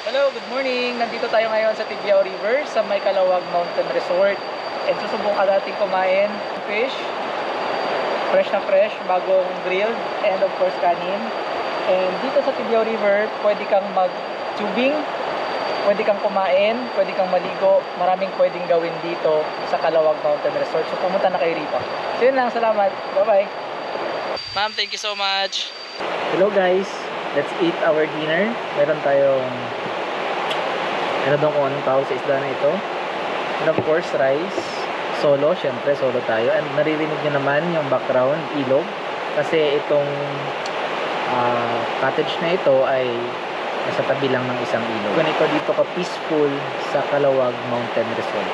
Hello, good morning. Nandito tayo ngayon sa Tigyao River sa May Kalawag Mountain Resort. And susubukan natin kumain fish. Fresh na fresh, bagong grilled, and of course kanin. And dito sa Tigyao River, pwede kang mag-tubing, pwede kang kumain, pwede kang maligo. Maraming pwedeng gawin dito sa Kalawag Mountain Resort. So pumunta na kayo rito. So yun lang, salamat. Bye-bye. Ma'am, thank you so much. Hello guys, let's eat our dinner. Meron tayong ano daw kung anong tawag sa isda na ito. And of course, rice. Solo, syempre solo tayo. And naririnig nyo naman yung background, ilog. Kasi itong cottage na ito ay nasa tabi lang ng isang ilog. Ganito dito ka peaceful sa Kalawag Mountain Resort.